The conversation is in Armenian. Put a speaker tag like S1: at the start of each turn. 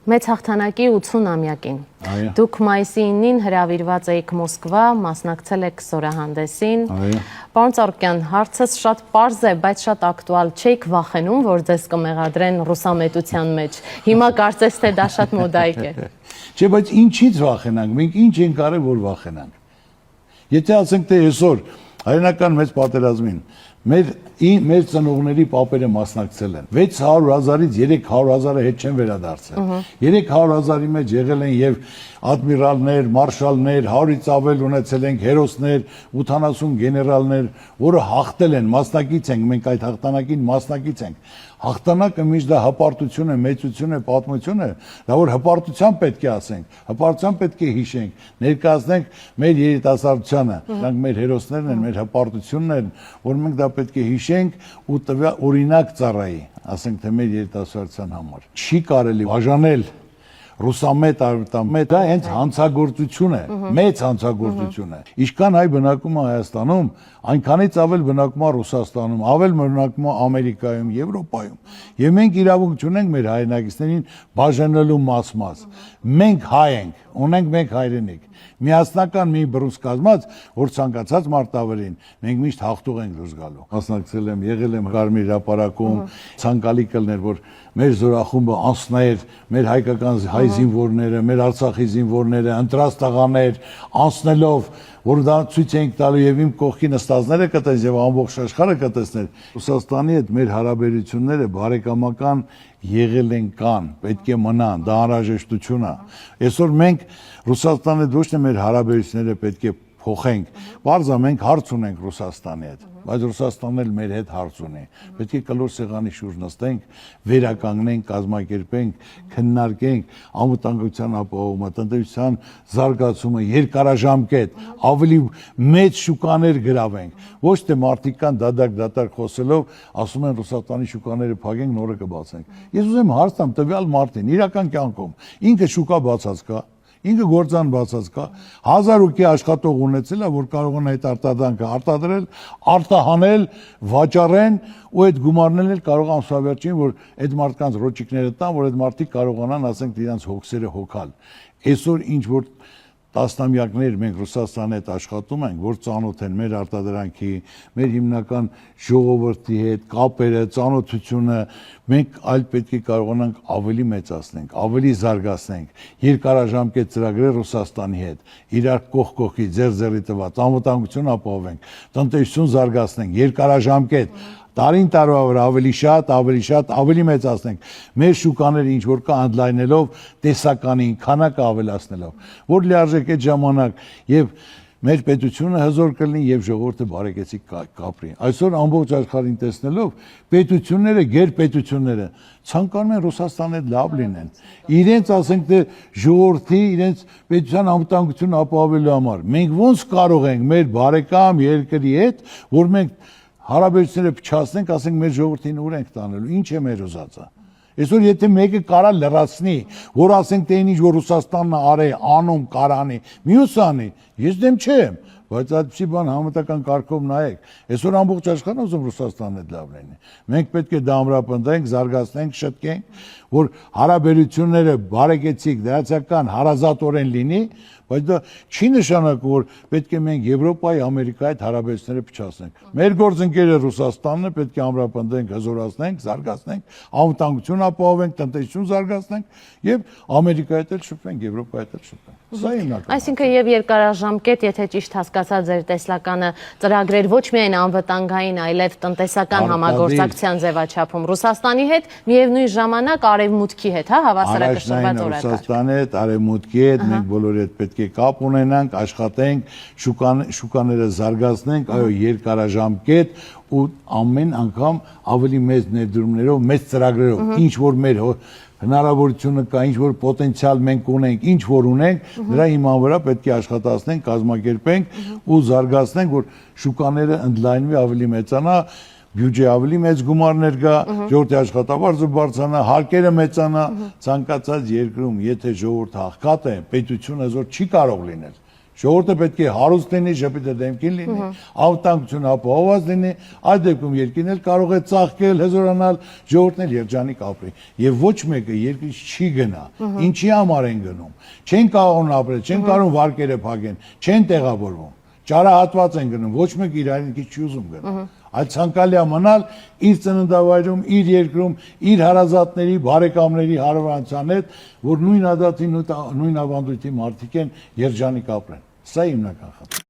S1: Մեծ հաղթանակի 80-ամյակին։ Դուք մայիսի 9-ին հրավիրված էիք Մոսկվա, մասնակցել եք զորահանդեսին։ Պարոն Ծառուկյան, հարցս շատ պարզ է, բայց շատ ակտուալ, չէիք վախենում, որ ձեզ կմեղադրեն ռուսամետության մեջ։ Հիմա կարծես թե դա շատ մոդայիկ է։
S2: Չէ, բայց ինչից վախենանք, մենք ինչ ենք արել, որ վախենանք։ Եթե ասենք թե այսօր հայրենական մեծ պատերազմին մեր ծնողների պապերը մասնակցել են 600,000-ից 300,000-ը հետ չեն վերադարձել 300,000-ի մեջ եղել են եւ ադմիրալներ, մարշալներ, 100-ից ավել ունեցել ենք հերոսներ, 80 գեներալներ, որը հաղթել են, մասնակից ենք, մենք այդ հաղթանակին մասնակից ենք։ Հաղթանակը միշտ դա հպարտություն է, մեծություն է, պատմություն է, դա որ հպարտության պետք է ասենք, հպարտության պետք է հիշենք, ներկայացնենք մեր երիտասարդությանը, դրանք մեր հերոսներն են, մեր հպարտությունն են, որ մենք դա պետք է հիշենք ու օրինակ ծառայի, ասենք թե մեր երիտասարդության համար։ Չի կարելի բաժանել ռուսամետ արվետամետ, դա հենց հանցագործություն է, մեծ հանցագործություն է։ Ինչքան հայ բնակում է Հայաստանում, այնքանից ավել բնակում է Ռուսաստանում, ավել բնակում է Ամերիկայում, Եվրոպայում։ Եվ մենք իրավունք չունենք մեր հայրենակիցներին բաժանելու մաս։ Մենք հայ ենք, ունենք մենք հայրենիք։ Միասնական մի բռունց կազմած, որ ցանկացած մարտավերին մենք միշտ հաղթող ենք դուրս գալու։ Մասնակցել եմ, եղել եմ Կարմիր հրապարակում, ցանկալի կլներ, որ մեր զորախումբը անցներ, մեր հայկական հայ զինվորները, մեր Արցախի զինվորները, ընտրած տղաներ, անցնելով, որ դա ցույց ենք տալու եւ իմ կողքի նստածները կտեսնեն եւ ամբողջ աշխարհը կտեսներ։ Ռուսաստանի հետ մեր հարաբերությունները բարեկամական եղել են կան, պետք է մնան, դա անհրաժեշտություն է։ Այսօր մենք Ռուսաստանի հետ ոչ թե մեր հարաբերությունները պետք է փոխենք։ Բարձա մենք հարց ունենք Ռուսաստանի հետ, բայց Ռուսաստանն էլ մեր հետ հարց ունի։ Պետք է կլոր սեղանի շուրջ նստենք, վերականգնենք, կազմակերպենք, քննարկենք անվտանգության ապահովումը, տնտեսության զարգացումը, երկարաժամկետ, ավելի մեծ շուկաներ գրավենք։ Ոչ թե մարդիկ կան դատարկ խոսելով, ասում են Ռուսաստանի շուկաները փակենք, նորը կբացենք։ Ես ուզում եմ հարց տամ տվյալ մարդին, իրական կյանքում, ինքը շուկա բացած կա։ Ինքը գործան բացած կա 1000 աշխատող ունեցել է, որ կարող են այդ արտադրանքը արտադրել, արտահանել, վաճառեն ու այդ գումարներն էլ կարող ամսավերջին, որ այդ մարդկանց ռոճիկները տան, որ այդ մարդիկ կարողանան, ասենք, իրենց հոգսերը հոգալ։ Այսօր ինչ որ տասնամյակներ մենք Ռուսաստանի հետ աշխատում ենք, որ ծանոթ են մեր արտադրանքի, մեր հիմնական ժողովրդի հետ, կապերը, ծանոթությունը, մենք այլ պետք է կարողանանք ավելի մեծացնենք, ավելի զարգացնենք, երկարաժամկետ ծրագրեր Ռուսաստանի հետ, իրար կողք կողքի ձեռ-ձեռի տված, անվտանգություն ապահովենք, տնտեսություն զարգացնենք, երկարաժամկետ տարին տարվա վրա ավելի մեծացնենք մեր շուկաները ինչ որ կա ընդլայնելով տեսականին քանակը ավելացնելով որ լիարժեք այդ ժամանակ եւ մեր պետությունը հզոր կլինի եւ ժողովուրդը բարեկեցիկ կապրի այսօր ամբողջ աշխարհին տեսնելով պետությունները գերպետությունները ցանկանում են Ռուսաստանի հետ լավ լինեն իրենց ասենք թե ժողովրդի իրենց պետության անվտանգությունը ապահովելու համար մենք ոնց կարող ենք մեր բարեկամ երկրի հետ որ մենք հարաբերությունները փչացնենք, ասենք մեր ժողովրդին ուր ենք տանելու, ինչ է մեր ուզածը։ Այսօր եթե մեկը կարա լրացնի, որ ասենք թե ինչ որ Ռուսաստանն արե, անում, կարանի, մյուսը անի, ես դեմ չեմ, բայց այդպիսի բան համապետական կարգով նայեք։ Այսօր ամբողջ աշխարհն ուզում Ռուսաստանն հետ լավ լինի։ Մենք պետք է դա ամրապնդենք, զարգացնենք, շտկենք, որ հարաբերությունները բարեկեցիկ, դրացական, հարազատորեն լինի, բայց դա չի նշանակում, որ պետք է մենք Եվրոպայի, Ամերիկայի հետ հարաբերությունները փչացնենք։ Մեր գործընկերը Ռուսաստանն է, պետք է ամրապնդենք, հզորացնենք, զարգացնենք, անվտանգություն ապահովենք, տնտեսություն զարգացնենք եւ Ամերիկայի հետ էլ շփվենք, Եվրոպայի հետ էլ շփվենք։ Սա հիմնական։
S1: Այսինքն եւ երկարաժամկետ, եթե ճիշտ հասկացա ձեր տեսլականը, ծրագրեր ոչ միայն անվտանգային, այլև տնտեսական համագործակցության ձևաչափում Ռուսաստանի հետ, միևնույն ժամանակ Արևմուտքի հետ, հա, հավասարակշռված օրակարգ։
S2: Ռուսաստանի հետ, Արևմուտքի հետ, մենք բոլորի հետ պետք է կապ ունենանք, աշխատենք, շուկաները զարգացնենք, այո, երկարաժամկետ ու ամեն անգամ ավելի մեծ ներդրումներով, մեծ ծրագրերով, ինչ որ մեր հնարավորությունը կա, ինչ որ պոտենցիալ մենք ունենք, ինչ որ ունենք, դրա հիման վրա պետք է աշխատացնենք, կազմակերպենք ու զարգացնենք, որ շուկաները ընդլայնվի, ավելի մեծանա, բյուջե ավելի մեծ գումարներ գա, ժողովրդի աշխատավարձը բարձրանա, հարկերը մեծանա, ցանկացած երկրում, եթե ժողովուրդը աղքատ է, պետությունը հզոր չի կարող լինել։ Ժողովուրդը պետք է հարուստ լինի, ժպիտը դեմքին լինի, անվտանգությունը ապահովված լինի, այդ դեպքում երկիրն էլ կարող է ծաղկել, հզորանալ, ժողովուրդն էլ երջանիկ ապրի։ Եվ ոչ մեկը երկրից չի գնա։ Ինչի համար են գնում։ Չեն կարող ապրել, չեն կարող վարկերը փակեն, չեն տեղավորվում։ Ճարահատված են գնում, ոչ մեկ իր հայրենիքից չի ուզում գնալ։ Այլ ցանկալի է մնալ իր ծննդավայրում, իր երկրում, իր հարազատների, բարեկամների հարևանության հետ, որ նույն ադատի, նույն ավանդույթի մարդիկ են երջանիկ ապրեն։ Սա հիմնական խնդիրը։